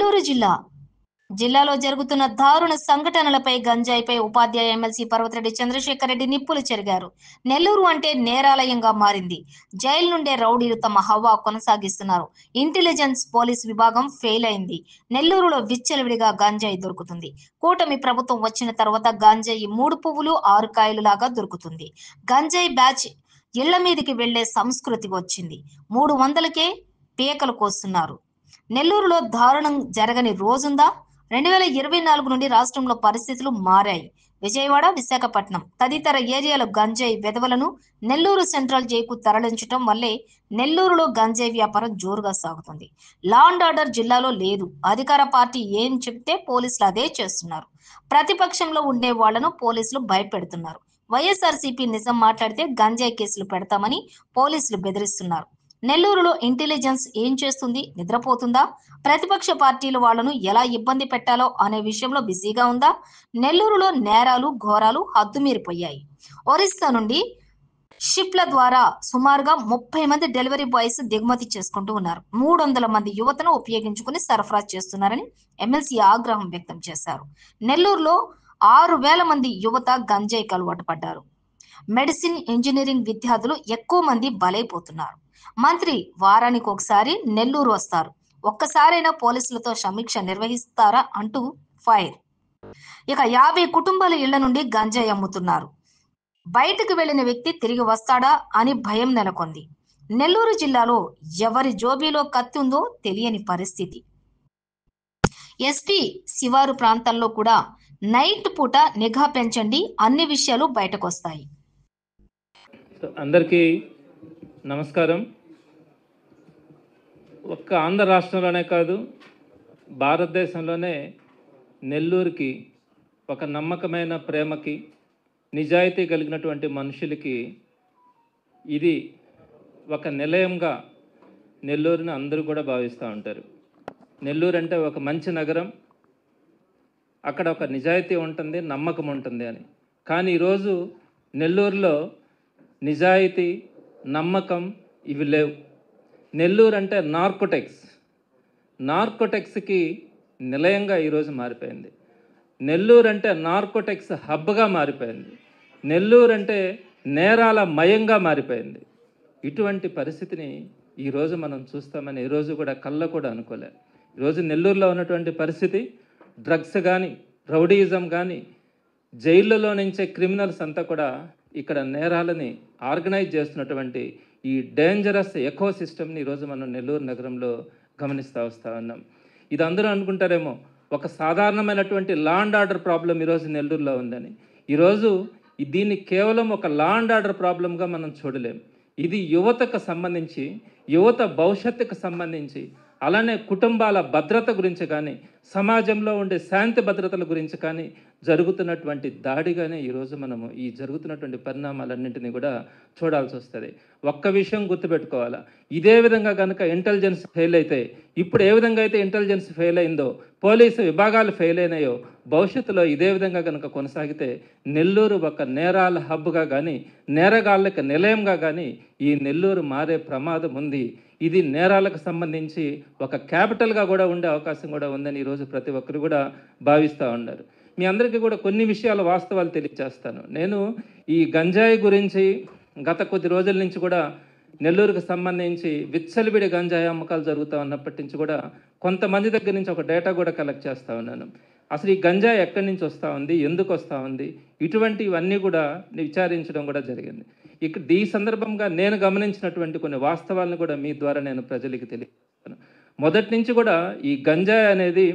నెల్లూరు జిల్లాలో జరుగుతున్న దారుణ సంఘటనలపై గంజాయిపై ఉపాధ్యాయ ఎమ్మెల్సీ పర్వతిరెడ్డి చంద్రశేఖర్ రెడ్డి నిప్పులు చెరిగారు. నెల్లూరు అంటే నేరాలయంగా మారింది. జైలు నుండే రౌడీలు తమ హవా కొనసాగిస్తున్నారు. ఇంటెలిజెన్స్ పోలీస్ విభాగం ఫెయిల్ అయింది. నెల్లూరులో విచ్చలవిడిగా గంజాయి దొరుకుతుంది. కూటమి ప్రభుత్వం వచ్చిన తర్వాత గంజాయి 3 పువ్వులు 6 కాయలు లాగా దొరుకుతుంది. గంజాయి బ్యాచ్ ఇళ్ల మీదకి వెళ్లే సంస్కృతి వచ్చింది. 300కే పీకలు కోస్తున్నారు. నెల్లూరులో దారుణం జరగని రోజుందా? 2024 నుండి రాష్ట్రంలో పరిస్థితులు మారాయి. విజయవాడ, విశాఖపట్నం తదితర ఏరియాలో గంజాయి వెధవలను నెల్లూరు సెంట్రల్ జైలుకు తరలించడం వల్లే నెల్లూరులో గంజాయి వ్యాపారం జోరుగా సాగుతుంది. లా అండ్ ఆర్డర్ జిల్లాలో లేదు. అధికార పార్టీ ఏం చెప్తే పోలీసులు అదే చేస్తున్నారు. ప్రతిపక్షంలో ఉండే వాళ్లను పోలీసులు భయపెడుతున్నారు. వైఎస్ఆర్సీపీ నిజం మాట్లాడితే గంజాయి కేసులు పెడతామని పోలీసులు బెదిరిస్తున్నారు. నెల్లూరులో ఇంటెలిజెన్స్ ఏం చేస్తుంది? నిద్రపోతుందా? ప్రతిపక్ష పార్టీలు వాళ్లను ఎలా ఇబ్బంది పెట్టాలో అనే విషయంలో బిజీగా ఉందా? నెల్లూరులో నేరాలు ఘోరాలు హద్దుమీరిపోయాయి. ఒరిస్సా నుండి షిప్ల ద్వారా సుమారుగా 30 మంది డెలివరీ బాయ్స్ దిగుమతి చేసుకుంటూ ఉన్నారు. 300 మంది యువతను ఉపయోగించుకుని సరఫరా చేస్తున్నారని ఎమ్మెల్సీ ఆగ్రహం వ్యక్తం చేశారు. నెల్లూరులో 6,000 మంది యువత గంజాయికి అలవాటు పడ్డారు. మెడిసిన్, ఇంజనీరింగ్ విద్యార్థులు ఎక్కువ మంది బలైపోతున్నారు. మంత్రి వారానికి ఒకసారి నెల్లూరు వస్తారు. ఒక్కసారైనా పోలీసులతో సమీక్ష నిర్వహిస్తారా అంటూ ఫైర్. ఇక 50 కుటుంబాల ఇళ్ల నుండి గంజాయి అమ్ముతున్నారు. బయటకు వెళ్లిన వ్యక్తి తిరిగి వస్తాడా అని భయం నెలకొంది. నెల్లూరు జిల్లాలో ఎవరి జోబీలో కత్తి ఉందో తెలియని పరిస్థితి. ఎస్పీ శివారు ప్రాంతాల్లో కూడా నైట్ పూట నిఘా పెంచండి, అన్ని విషయాలు బయటకు వస్తాయి. అందరికీ నమస్కారం. ఒక్క ఆంధ్ర రాష్ట్రంలోనే కాదు, భారతదేశంలోనే నెల్లూరుకి ఒక నమ్మకమైన ప్రేమకి, నిజాయితీ కలిగినటువంటి మనుషులకి ఇది ఒక నిలయంగా నెల్లూరుని అందరూ కూడా భావిస్తూ ఉంటారు. నెల్లూరు అంటే ఒక మంచి నగరం, అక్కడ ఒక నిజాయితీ ఉంటుంది, నమ్మకం ఉంటుంది అని. కానీ ఈరోజు నెల్లూరులో నిజాయితీ, నమ్మకం ఇవి లేవు. నెల్లూరు అంటే నార్కోటెక్స్కి నిలయంగా ఈరోజు మారిపోయింది. నెల్లూరు అంటే నార్కోటెక్స్ హబ్గా మారిపోయింది. నెల్లూరు అంటే నేరాల మయంగా మారిపోయింది. ఇటువంటి పరిస్థితిని ఈరోజు మనం చూస్తామని ఈరోజు కూడా కళ్ళ కూడా అనుకోలేదు. ఈరోజు నెల్లూరులో ఉన్నటువంటి పరిస్థితి, డ్రగ్స్ కానీ, రౌడీయిజం కానీ, జైళ్ళలో నుంచే క్రిమినల్స్ అంతా కూడా ఇక్కడ నేరాలని ఆర్గనైజ్ చేస్తున్నటువంటి ఈ డేంజరస్ ఎకో సిస్టమ్ని ఈరోజు మనం నెల్లూరు నగరంలో గమనిస్తూ వస్తూ ఉన్నాం. ఇది అందరూ అనుకుంటారేమో ఒక సాధారణమైనటువంటి లా అండ్ ఆర్డర్ ప్రాబ్లం ఈరోజు నెల్లూరులో ఉందని. ఈరోజు దీన్ని కేవలం ఒక లా అండ్ ఆర్డర్ ప్రాబ్లంగా మనం చూడలేం. ఇది యువతకు సంబంధించి, యువత భవిష్యత్తుకు సంబంధించి, అలానే కుటుంబాల భద్రత గురించి కానీ, సమాజంలో ఉండే శాంతి భద్రతల గురించి కానీ జరుగుతున్నటువంటి దాడిగానే ఈరోజు మనము ఈ జరుగుతున్నటువంటి పరిణామాలన్నింటినీ కూడా చూడాల్సి వస్తుంది. ఒక్క విషయం గుర్తుపెట్టుకోవాలా, ఇదే విధంగా కనుక ఇంటెలిజెన్స్ ఫెయిల్ అయితే, ఇప్పుడు ఏ విధంగా అయితే ఇంటెలిజెన్స్ ఫెయిల్ అయిందో, పోలీసు విభాగాలు ఫెయిల్ అయినాయో, భవిష్యత్తులో ఇదే విధంగా కనుక కొనసాగితే నెల్లూరు ఒక నేరాల హబ్గా కానీ, నేరగాళ్ళకి నిలయంగా కానీ ఈ నెల్లూరు మారే ప్రమాదం ఉంది. ఇది నేరాలకు సంబంధించి ఒక క్యాపిటల్గా కూడా ఉండే అవకాశం కూడా ఉందని ఈరోజు ప్రతి ఒక్కరు కూడా భావిస్తూ ఉన్నారు. మీ అందరికీ కూడా కొన్ని విషయాల వాస్తవాలు తెలియజేస్తాను. నేను ఈ గంజాయి గురించి గత కొద్ది రోజుల నుంచి కూడా నెల్లూరుకు సంబంధించి విచ్చలవిడి గంజాయి అమ్మకాలు జరుగుతూ ఉన్నప్పటి నుంచి కూడా కొంతమంది దగ్గర నుంచి ఒక డేటా కూడా కలెక్ట్ చేస్తూ ఉన్నాను. అసలు ఈ గంజాయి ఎక్కడి నుంచి వస్తూ ఉంది, ఎందుకు వస్తూ ఉంది, ఇటువంటివన్నీ కూడా విచారించడం కూడా జరిగింది. ఈ సందర్భంగా నేను గమనించినటువంటి కొన్ని వాస్తవాలను కూడా మీ ద్వారా నేను ప్రజలకు తెలియజేస్తాను. మొదటి నుంచి కూడా ఈ గంజాయి అనేది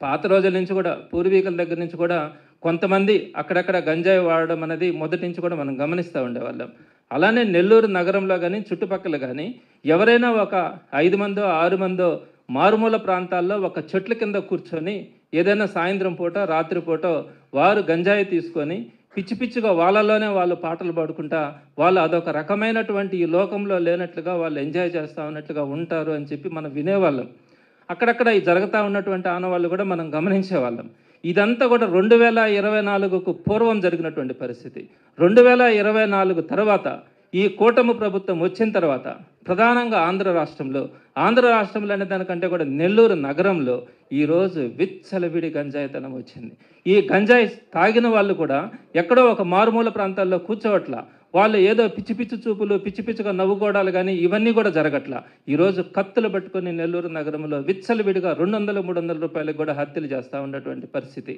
పాత రోజుల నుంచి కూడా, పూర్వీకుల దగ్గర నుంచి కూడా కొంతమంది అక్కడక్కడ గంజాయి వాడడం అనేది మొదటి నుంచి కూడా మనం గమనిస్తూ ఉండేవాళ్ళం. అలానే నెల్లూరు నగరంలో కానీ, చుట్టుపక్కల కానీ ఎవరైనా ఒక 5 మందో 6 మందో మారుమూల ప్రాంతాల్లో ఒక చెట్ల కింద కూర్చొని ఏదైనా సాయంత్రం పూట, రాత్రి పూట వారు గంజాయి తీసుకొని పిచ్చి పిచ్చిగా వాళ్ళలోనే వాళ్ళు పాటలు పాడుకుంటా, వాళ్ళు అదొక రకమైనటువంటి ఈ లోకంలో లేనట్లుగా వాళ్ళు ఎంజాయ్ చేస్తూ ఉన్నట్లుగా ఉంటారు అని చెప్పి మనం వినేవాళ్ళం. అక్కడక్కడ ఈ జరుగుతూ ఉన్నటువంటి ఆనవాళ్ళు కూడా మనం గమనించేవాళ్ళం. ఇదంతా కూడా 2024కు పూర్వం జరిగినటువంటి పరిస్థితి. 2024 తర్వాత ఈ కూటమి ప్రభుత్వం వచ్చిన తర్వాత ప్రధానంగా ఆంధ్ర రాష్ట్రంలో అనే దానికంటే కూడా నెల్లూరు నగరంలో ఈరోజు విచ్చలవిడి గంజాయితనం వచ్చింది. ఈ గంజాయి తాగిన వాళ్ళు కూడా ఎక్కడో ఒక మారుమూల ప్రాంతాల్లో కూర్చోవట్ల, వాళ్ళు ఏదో పిచ్చి పిచ్చి చూపులు, పిచ్చి పిచ్చిగా నవ్వుకోవడాలు కానీ ఇవన్నీ కూడా జరగట్ల. ఈరోజు కత్తులు పట్టుకొని నెల్లూరు నగరంలో విచ్చలవిడిగా 200-300 రూపాయలకు కూడా హత్యలు చేస్తూ ఉన్నటువంటి పరిస్థితి.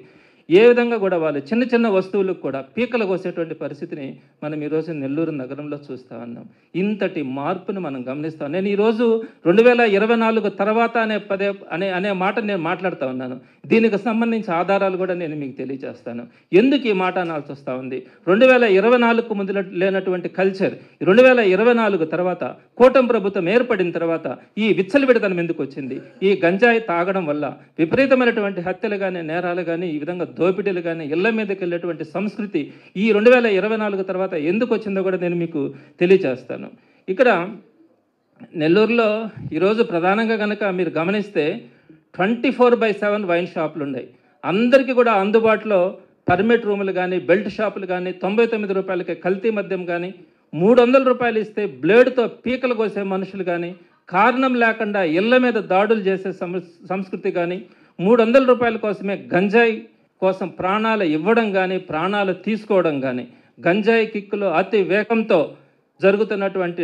ఏ విధంగా కూడా వాళ్ళు చిన్న చిన్న వస్తువులకు కూడా పీకలు కోసేటువంటి పరిస్థితిని మనం ఈరోజు నెల్లూరు నగరంలో చూస్తూ ఉన్నాం. ఇంతటి మార్పును మనం గమనిస్తాం. నేను ఈరోజు 2024 తర్వాత అనే మాట నేను మాట్లాడుతూ ఉన్నాను. దీనికి సంబంధించి ఆధారాలు కూడా నేను మీకు తెలియజేస్తాను. ఎందుకు ఈ మాట అనాల్సి వస్తూ ఉంది? 2024 ముందు లేనటువంటి కల్చర్ 2024 తర్వాత కూటమి ప్రభుత్వం ఏర్పడిన తర్వాత ఈ విచ్చలవిడితనం ఎందుకు వచ్చింది? ఈ గంజాయి తాగడం వల్ల విపరీతమైనటువంటి హత్యలు కానీ, నేరాలు కానీ, ఈ విధంగా దోపిడీలు కానీ, ఇళ్ల మీదకి వెళ్ళేటువంటి సంస్కృతి ఈ 2024 తర్వాత ఎందుకు వచ్చిందో కూడా నేను మీకు తెలియజేస్తాను. ఇక్కడ నెల్లూరులో ఈరోజు ప్రధానంగా కనుక మీరు గమనిస్తే 24/7 వైన్ షాపులు ఉన్నాయి. అందరికీ కూడా అందుబాటులో పర్మిట్ రూములు కానీ, బెల్ట్ షాపులు కానీ, 99 రూపాయలకి కల్తీ మద్యం కానీ, 300 రూపాయలు ఇస్తే బ్లేడ్తో పీకలు కోసే మనుషులు కానీ, కారణం లేకుండా ఇళ్ల మీద దాడులు చేసే సంస్కృతి కానీ, 300 రూపాయల కోసమే గంజాయి కోసం ప్రాణాలు ఇవ్వడం కానీ, ప్రాణాలు తీసుకోవడం కానీ, గంజాయి కిక్కులో అతి వేగంతో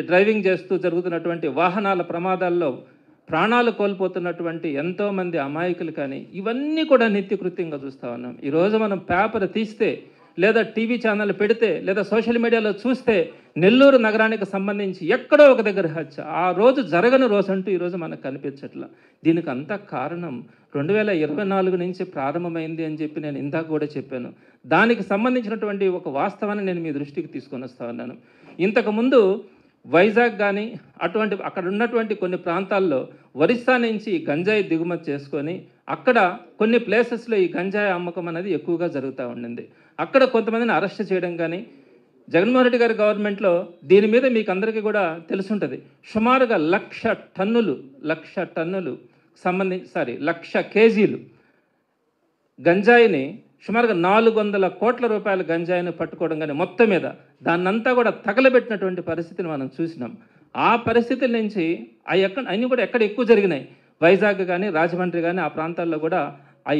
డ్రైవింగ్ చేస్తూ జరుగుతున్నటువంటి వాహనాల ప్రమాదాల్లో ప్రాణాలు కోల్పోతున్నటువంటి ఎంతోమంది అమాయకులు కానీ, ఇవన్నీ కూడా నిత్యకృత్యంగా చూస్తూ ఉన్నాం. ఈరోజు మనం పేపర్ తీస్తే, లేదా టీవీ ఛానల్ పెడితే, లేదా సోషల్ మీడియాలో చూస్తే నెల్లూరు నగరానికి సంబంధించి ఎక్కడో ఒక దగ్గర హత్య, ఆ రోజు జరగని రోజు అంటూ ఈరోజు మనకు కనిపించట్లా. దీనికి అంతా కారణం 2024 నుంచి ప్రారంభమైంది అని చెప్పి నేను ఇందాక కూడా చెప్పాను. దానికి సంబంధించినటువంటి ఒక వాస్తవాన్ని నేను మీ దృష్టికి తీసుకొని వస్తా ఉన్నాను. ఇంతకుముందు వైజాగ్ కానీ అక్కడ ఉన్నటువంటి కొన్ని ప్రాంతాల్లో ఒరిస్సా నుంచి గంజాయి దిగుమతి చేసుకొని అక్కడ కొన్ని ప్లేసెస్లో ఈ గంజాయి అమ్మకం అనేది ఎక్కువగా జరుగుతూ ఉండింది. అక్కడ కొంతమందిని అరెస్ట్ చేయడం కానీ, జగన్మోహన్ రెడ్డి గారి గవర్నమెంట్లో దీని మీద మీకు అందరికీ కూడా తెలుసుంటుంది. సుమారుగా 1,00,000 కేజీలు గంజాయిని, సుమారుగా 400 కోట్ల రూపాయల గంజాయిని పట్టుకోవడం కానీ, మొత్తం మీద దాన్నంతా కూడా తగలబెట్టినటువంటి పరిస్థితిని మనం చూసినాం. ఆ పరిస్థితుల నుంచి అన్నీ కూడా ఎక్కడ ఎక్కువ జరిగినాయి, వైజాగ్ కానీ, రాజమండ్రి కానీ, ఆ ప్రాంతాల్లో కూడా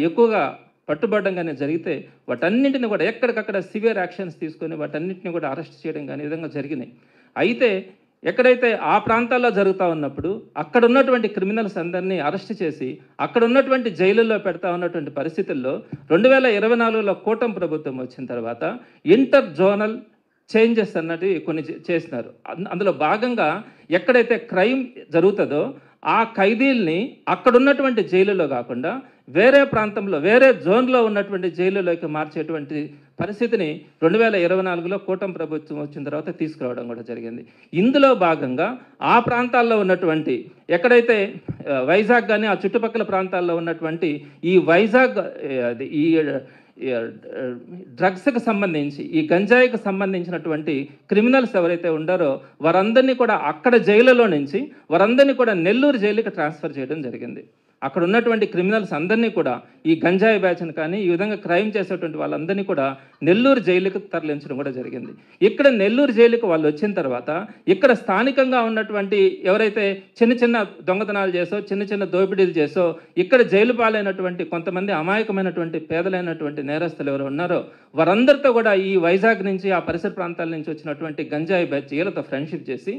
ఎక్కువగా పట్టుబడడం కానీ జరిగితే వాటన్నింటిని కూడా ఎక్కడికక్కడ సివియర్ యాక్షన్స్ తీసుకొని వాటన్నింటిని కూడా అరెస్ట్ చేయడం కానీ ఈ విధంగా జరిగినాయి. అయితే ఎక్కడైతే ఆ ప్రాంతాల్లో జరుగుతూ ఉన్నప్పుడు అక్కడ ఉన్నటువంటి క్రిమినల్స్ అందరినీ అరెస్ట్ చేసి అక్కడ ఉన్నటువంటి జైలుల్లో పెడతా ఉన్నటువంటి పరిస్థితుల్లో 2024లో కూటమి ప్రభుత్వం వచ్చిన తర్వాత ఇంటర్ జోనల్ చేంజెస్ అన్నది కొన్ని చేసినారు. అందులో భాగంగా ఎక్కడైతే క్రైమ్ జరుగుతుందో ఆ ఖైదీల్ని అక్కడ ఉన్నటువంటి జైలులో కాకుండా వేరే ప్రాంతంలో, వేరే జోన్లో ఉన్నటువంటి జైలులోకి మార్చేటువంటి పరిస్థితిని 2024లో కూటమి ప్రభుత్వం వచ్చిన తర్వాత తీసుకురావడం కూడా జరిగింది. ఇందులో భాగంగా ఆ ప్రాంతాల్లో ఉన్నటువంటి ఎక్కడైతే వైజాగ్ కానీ ఆ చుట్టుపక్కల ప్రాంతాల్లో ఉన్నటువంటి ఈ వైజాగ్ ఈ డ్రగ్స్కి సంబంధించి, ఈ గంజాయికి సంబంధించినటువంటి క్రిమినల్స్ ఎవరైతే ఉండారో వారందరినీ కూడా అక్కడ జైలులో నుంచి వారందరినీ కూడా నెల్లూరు జైలుకి ట్రాన్స్ఫర్ చేయడం జరిగింది. అక్కడ ఉన్నటువంటి క్రిమినల్స్ అందరినీ కూడా ఈ గంజాయి బ్యాచ్ని కానీ ఈ విధంగా క్రైమ్ చేసేటువంటి వాళ్ళందరినీ కూడా నెల్లూరు జైలుకి తరలించడం కూడా జరిగింది. ఇక్కడ నెల్లూరు జైలుకి వాళ్ళు వచ్చిన తర్వాత ఇక్కడ స్థానికంగా ఉన్నటువంటి ఎవరైతే చిన్న చిన్న దొంగతనాలు చేసో, చిన్న చిన్న దోపిడీలు చేసో, ఇక్కడ జైలు పాలైనటువంటి కొంతమంది అమాయకమైనటువంటి పేదలైనటువంటి నేరస్తులు ఎవరు ఉన్నారో వారందరితో కూడా ఈ వైజాగ్ నుంచి ఆ పరిసర ప్రాంతాల నుంచి వచ్చినటువంటి గంజాయి బ్యాచ్ వీళ్ళతో ఫ్రెండ్షిప్ చేసి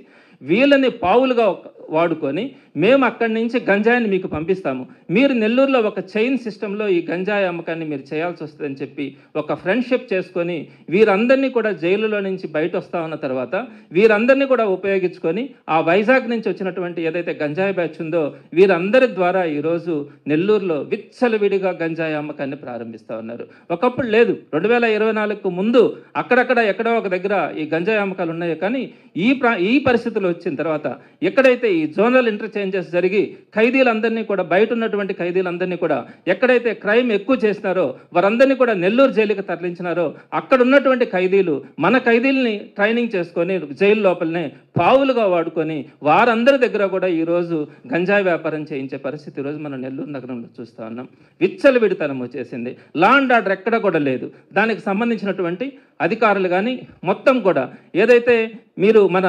వీళ్ళని పావులుగా వాడుకొని మేము అక్కడి నుంచి గంజాయిని మీకు పంపిస్తాము, మీరు నెల్లూరులో ఒక చైన్ సిస్టంలో ఈ గంజాయి అమ్మకాన్ని మీరు చేయాల్సి వస్తుందని చెప్పి ఒక ఫ్రెండ్షిప్ చేసుకొని వీరందరినీ కూడా జైలులో నుంచి బయట వస్తా ఉన్న తర్వాత వీరందరినీ కూడా ఉపయోగించుకొని ఆ వైజాగ్ నుంచి వచ్చినటువంటి ఏదైతే గంజాయి బ్యాచ్ ఉందో వీరందరి ద్వారా ఈరోజు నెల్లూరులో విచ్చలవిడిగా గంజాయి అమ్మకాన్ని ప్రారంభిస్తూ ఉన్నారు. ఒకప్పుడు లేదు, 2024కు ముందు అక్కడక్కడ ఎక్కడో ఒక దగ్గర ఈ గంజాయి అమ్మకాలు ఉన్నాయి. కానీ ఈ పరిస్థితులు వచ్చిన తర్వాత ఎక్కడైతే ఈ జోనల్ ఇంటర్చేంజెస్ జరిగి ఖైదీలందరినీ కూడా, బయట ఉన్నటువంటి ఖైదీలందరినీ కూడా ఎక్కడైతే క్రైమ్ ఎక్కువ చేసినారో వారందరినీ కూడా నెల్లూరు జైలుకి తరలించినారో అక్కడ ఉన్నటువంటి ఖైదీలు మన ఖైదీలని ట్రైనింగ్ చేసుకొని జైలు లోపలనే పావులుగా వాడుకొని వారందరి దగ్గర కూడా ఈరోజు గంజాయి వ్యాపారం చేయించే పరిస్థితి ఈరోజు మనం నెల్లూరు నగరంలో చూస్తూ ఉన్నాం. విచ్చలవిడితనం వచ్చేసింది. లా అండ్ ఆర్డర్ ఎక్కడ కూడా లేదు. దానికి సంబంధించినటువంటి అధికారులు కానీ మొత్తం కూడా ఏదైతే మీరు మన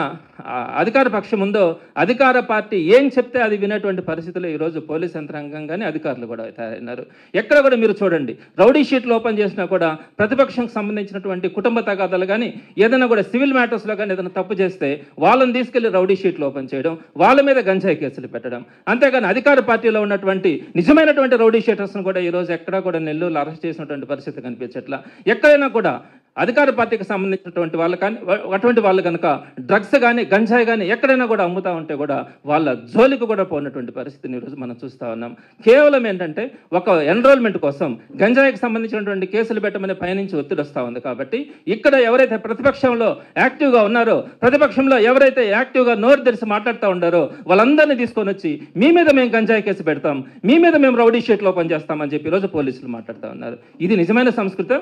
అధికార పక్షం ఉందో అధికార పార్టీ ఏం చెప్తే అది వినేటువంటి పరిస్థితుల్లో ఈరోజు పోలీస్ యంత్రాంగం కానీ అధికారులు కూడా తయారైనారు. ఎక్కడ కూడా మీరు చూడండి, రౌడీ షీట్లు ఓపెన్ చేసినా కూడా ప్రతిపక్షంకి సంబంధించినటువంటి కుటుంబ తగాదాలు కానీ ఏదైనా కూడా సివిల్ మ్యాటర్స్లో కానీ ఏదైనా తప్పు చేస్తే వాళ్ళని తీసుకెళ్లి రౌడీ షీట్లు ఓపెన్ చేయడం, వాళ్ళ మీద గంజాయి కేసులు పెట్టడం. అంతేగాని అధికార పార్టీలో ఉన్నటువంటి నిజమైనటువంటి రౌడీ షీటర్స్ను కూడా ఈరోజు ఎక్కడా కూడా నెల్లూరులో అరెస్ట్ చేసినటువంటి పరిస్థితి కనిపించట్లా. ఎక్కడైనా కూడా అధికార పార్టీకి సంబంధించినటువంటి వాళ్ళు కానీ అటువంటి వాళ్ళు కనుక డ్రగ్స్ కానీ గంజాయి కానీ ఎక్కడైనా కూడా అమ్ముతూ ఉంటే కూడా వాళ్ళ జోలికి కూడా పోయినటువంటి పరిస్థితిని ఈరోజు మనం చూస్తూ ఉన్నాం. కేవలం ఏంటంటే ఒక ఎన్రోల్మెంట్ కోసం గంజాయికి సంబంధించినటువంటి కేసులు పెట్టమని పైనుంచి ఒత్తిడి వస్తూ ఉంది. కాబట్టి ఇక్కడ ఎవరైతే ప్రతిపక్షంలో యాక్టివ్గా ఉన్నారో, ప్రతిపక్షంలో ఎవరైతే యాక్టివ్గా నోరు తెరిచి మాట్లాడుతూ ఉన్నారో వాళ్ళందరినీ తీసుకొని వచ్చి మీ మీద మేము గంజాయి కేసు పెడతాం, మీ మీద మేము రౌడీ షీట్లు ఓపెన్ చేస్తామని చెప్పి ఈరోజు పోలీసులు మాట్లాడుతూ ఉన్నారు. ఇది నిజమైన సంస్కృతి?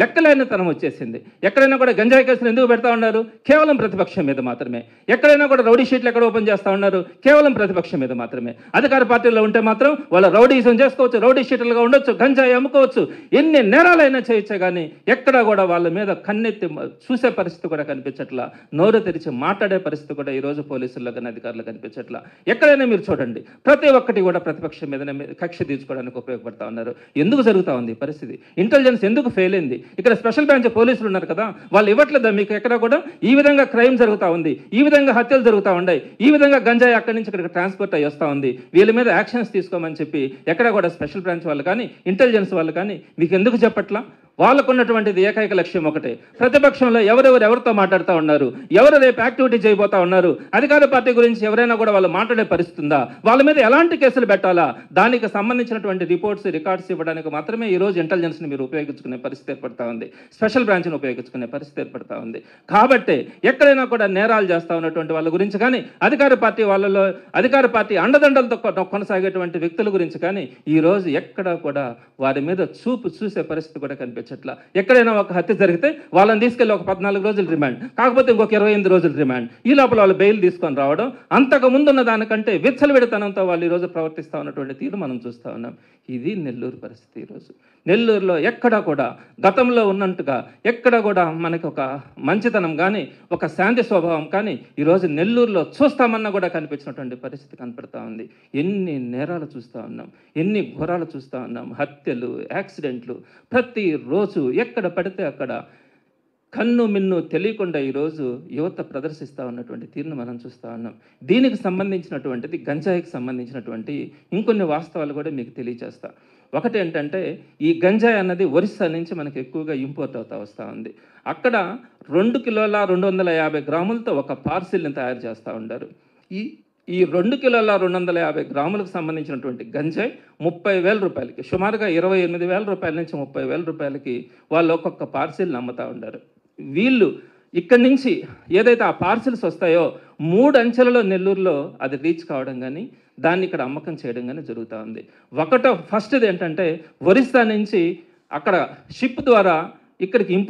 లెక్కలేనితనం వచ్చేసింది. ఎక్కడైనా కూడా గంజాయి కేసులు ఎందుకు పెడతా ఉన్నారు? కేవలం ప్రతిపక్షం మీద మాత్రమే. ఎక్కడైనా కూడా రౌడీ షీట్లు ఎక్కడ ఓపెన్ చేస్తూ ఉన్నారు? కేవలం ప్రతిపక్షం మీద మాత్రమే. అధికార పార్టీలో ఉంటే మాత్రం వాళ్ళ రౌడీజం చేసుకోవచ్చు, రౌడీ షీట్లుగా ఉండొచ్చు, గంజాయి అమ్ముకోవచ్చు, ఎన్ని నేరాలైనా చేయొచ్చే కానీ ఎక్కడా కూడా వాళ్ళ మీద కన్నెత్తి చూసే పరిస్థితి కూడా కనిపించట్లా, నోరు తెరిచి మాట్లాడే పరిస్థితి కూడా ఈరోజు పోలీసుల్లో కానీ అధికారులు కనిపించట్లా. ఎక్కడైనా మీరు చూడండి, ప్రతి ఒక్కటి కూడా ప్రతిపక్షం మీదనే కక్ష తీర్చుకోవడానికి ఉపయోగపడతా ఉన్నారు. ఎందుకు జరుగుతూ ఉంది పరిస్థితి? ఇంటెలిజెన్స్ ఎందుకు ఫెయిల్ అయింది? ఇక్కడ స్పెషల్ బ్రాంచ్ పోలీసులు ఉన్నారు కదా, వాళ్ళు ఇవ్వట్లేదా మీకు? ఎక్కడ కూడా ఈ విధంగా క్రైమ్ జరుగుతూ ఉంది, ఈ విధంగా హత్యలు జరుగుతూ ఉన్నాయి, ఈ విధంగా గంజాయి అక్కడి నుంచి ఇక్కడికి ట్రాన్స్పోర్ట్ అయ్యి వస్తూ ఉంది, వీళ్ళ మీద యాక్షన్స్ తీసుకోమని చెప్పి ఎక్కడ కూడా స్పెషల్ బ్రాంచ్ వాళ్ళు కానీ ఇంటెలిజెన్స్ వాళ్ళు కానీ మీకు ఎందుకు చెప్పట్లా? వాళ్ళకు ఉన్నటువంటిది ఏకైక లక్ష్యం ఒకటే, ప్రతిపక్షంలో ఎవరెవరితో మాట్లాడుతూ ఉన్నారు, ఎవరు రేపు యాక్టివిటీ చేయబోతా ఉన్నారు, అధికార పార్టీ గురించి ఎవరైనా కూడా వాళ్ళు మాట్లాడే పరిస్థితి ఉందా, వాళ్ళ మీద ఎలాంటి కేసులు పెట్టాలా, దానికి సంబంధించినటువంటి రికార్డ్స్ ఇవ్వడానికి మాత్రమే ఈరోజు ఇంటెలిజెన్స్ని మీరు ఉపయోగించుకునే పరిస్థితి ఏర్పడతా ఉంది, స్పెషల్ బ్రాంచ్ని ఉపయోగించుకునే పరిస్థితి ఏర్పడతా ఉంది. కాబట్టి ఎక్కడైనా కూడా నేరాలు చేస్తూ ఉన్నటువంటి వాళ్ళ గురించి కానీ అధికార పార్టీ అండదండలతో కొనసాగేటువంటి వ్యక్తుల గురించి కానీ ఈరోజు ఎక్కడా కూడా వారి మీద చూసే పరిస్థితి కూడా కనిపించట్లా. ఎక్కడైనా ఒక హత్య జరిగితే వాళ్ళని తీసుకెళ్ళి ఒక 14 రోజులు రిమాండ్, కాకపోతే ఇంకొక 28 రోజులు రిమాండ్, ఈ లోపల వాళ్ళు బెయిల్ తీసుకొని రావడం, అంతకు ముందున్న దానికంటే విచ్చలవిడితనంతో వాళ్ళు ఈరోజు ప్రవర్తిస్తూ ఉన్నటువంటి తీరు మనం చూస్తూ ఉన్నాం. ఇది నెల్లూరు పరిస్థితి. ఈరోజు నెల్లూరులో ఎక్కడా కూడా గతంలో ఉన్నట్టుగా ఎక్కడ కూడా మనకి ఒక మంచితనం కానీ ఒక శాంతి స్వభావం కానీ ఈరోజు నెల్లూరులో చూస్తామన్నా కూడా కనిపించినటువంటి పరిస్థితి కనపడతా ఉంది. ఎన్ని నేరాలు చూస్తూ ఉన్నాం, ఎన్ని ఘోరాలు చూస్తూ ఉన్నాం, హత్యలు, యాక్సిడెంట్లు, ప్రతిరోజు ఎక్కడ పడితే అక్కడ కన్ను మిన్ను తెలియకుండా ఈరోజు యువత ప్రదర్శిస్తూ ఉన్నటువంటి తీరును మనం చూస్తూ ఉన్నాం. దీనికి సంబంధించినటువంటిది గంజాయికి సంబంధించినటువంటి ఇంకొన్ని వాస్తవాలు కూడా మీకు తెలియజేస్తా. ఒకటి ఏంటంటే, ఈ గంజాయి అన్నది ఒరిస్సా నుంచి మనకు ఎక్కువగా ఇంపోర్ట్ అవుతూ వస్తూ ఉంది. అక్కడ 2 కిలోల 250 గ్రాములతో ఒక పార్సిల్ని తయారు చేస్తూ ఉంటారు. ఈ 2 కిలోల 250 గ్రాములకు సంబంధించినటువంటి గంజాయి 30,000 రూపాయలకి, సుమారుగా 28,000 రూపాయల నుంచి 30,000 రూపాయలకి వాళ్ళు ఒక్కొక్క పార్సిల్ని అమ్ముతూ ఉంటారు. వీళ్ళు ఇక్కడి నుంచి ఏదైతే ఆ పార్సిల్స్ వస్తాయో 3 అంచెలలో నెల్లూరులో అది రీచ్ కావడం కానీ దాన్ని ఇక్కడ అమ్మకం చేయడం కానీ జరుగుతూ ఉంది. ఫస్ట్ది ఏంటంటే, ఒరిస్సా నుంచి అక్కడ షిప్ ద్వారా ఇక్కడికి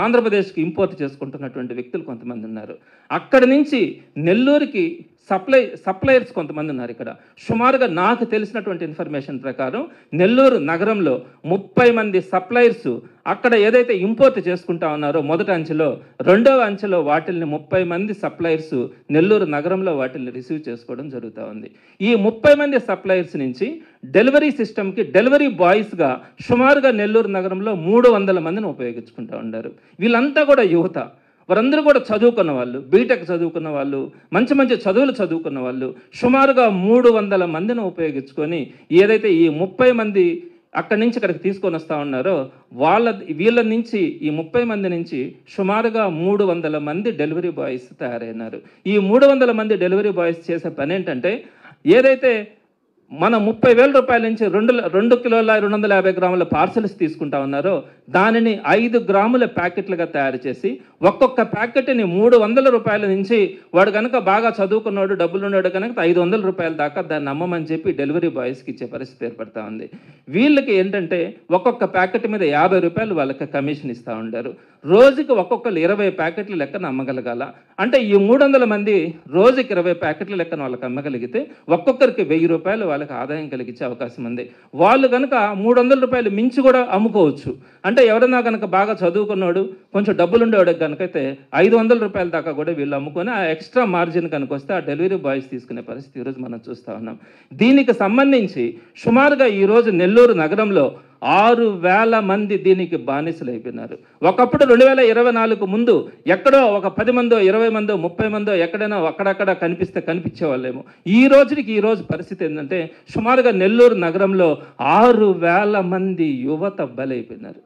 ఆంధ్రప్రదేశ్కి ఇంపోర్ట్ చేసుకుంటున్నటువంటి వ్యక్తులు కొంతమంది ఉన్నారు. అక్కడి నుంచి నెల్లూరుకి సప్లయర్స్ కొంతమంది ఉన్నారు. ఇక్కడ సుమారుగా నాకు తెలిసినటువంటి ఇన్ఫర్మేషన్ ప్రకారం నెల్లూరు నగరంలో 30 మంది సప్లయర్స్ అక్కడ ఏదైతే ఇంపోర్ట్ చేసుకుంటా ఉన్నారో మొదటి అంచెలో, రెండవ అంచెలో వాటిల్ని 30 మంది సప్లయర్స్ నెల్లూరు నగరంలో వాటిల్ని రిసీవ్ చేసుకోవడం జరుగుతూ ఉంది. ఈ 30 మంది సప్లయర్స్ నుంచి డెలివరీ సిస్టమ్కి డెలివరీ బాయ్స్గా సుమారుగా నెల్లూరు నగరంలో 300 మందిని ఉపయోగించుకుంటూ ఉన్నారు. వీళ్ళంతా కూడా యువత, వారందరూ కూడా చదువుకున్న వాళ్ళు, బీటెక్ చదువుకున్న వాళ్ళు, మంచి మంచి చదువులు చదువుకున్న వాళ్ళు, సుమారుగా 300 మందిని ఉపయోగించుకొని ఏదైతే ఈ 30 మంది అక్కడి నుంచి ఇక్కడికి తీసుకొని వస్తూ ఉన్నారో వీళ్ళ నుంచి ఈ 30 మంది నుంచి సుమారుగా 300 మంది డెలివరీ బాయ్స్ తయారైనారు. ఈ 300 మంది డెలివరీ బాయ్స్ చేసే పని ఏంటంటే, ఏదైతే మన 30,000 రూపాయల నుంచి 2 కిలోల 250 గ్రాముల పార్సల్స్ తీసుకుంటా ఉన్నారో దానిని 5 గ్రాముల ప్యాకెట్లుగా తయారు చేసి ఒక్కొక్క ప్యాకెట్ని 300 రూపాయల నుంచి వాడు కనుక బాగా చదువుకున్నాడు, డబ్బులున్నాడు కనుక 500 రూపాయల దాకా దాన్ని అమ్మమని చెప్పి డెలివరీ బాయ్స్కి ఇచ్చే పరిస్థితి ఏర్పడతా ఉంది. వీళ్ళకి ఏంటంటే ఒక్కొక్క ప్యాకెట్ మీద 50 రూపాయలు వాళ్ళకి కమిషన్ ఇస్తూ ఉంటారు. రోజుకి ఒక్కొక్కరు 20 ప్యాకెట్ల లెక్కన అమ్మగలగాల. అంటే ఈ 300 మంది రోజుకి 20 ప్యాకెట్ల లెక్కన వాళ్ళకి అమ్మగలిగితే ఒక్కొక్కరికి 1000 రూపాయలు వాళ్ళకి వాళ్ళకి ఆదాయం కలిగించే అవకాశం ఉంది. వాళ్ళు కనుక 300 రూపాయలు మించి కూడా అమ్ముకోవచ్చు. అంటే ఎవరైనా కనుక బాగా చదువుకున్నాడు, కొంచెం డబ్బులు ఉండేవాడికి కనుకైతే 500 రూపాయల దాకా కూడా వీళ్ళు అమ్ముకొని ఆ ఎక్స్ట్రా మార్జిన్ కనుక వస్తే ఆ డెలివరీ బాయ్స్ తీసుకునే పరిస్థితి ఈరోజు మనం చూస్తూ ఉన్నాం. దీనికి సంబంధించి సుమారుగా ఈరోజు నెల్లూరు నగరంలో 6,000 మంది దీనికి బానిసలు అయిపోయినారు. ఒకప్పుడు 2024 ముందు ఎక్కడో ఒక 10 మందో 20 మందో 30 మందో ఎక్కడైనా అక్కడక్కడ కనిపించే వాళ్ళేమో. ఈ రోజు పరిస్థితి ఏంటంటే సుమారుగా నెల్లూరు నగరంలో 6,000 మంది యువత బలైపోయినారు.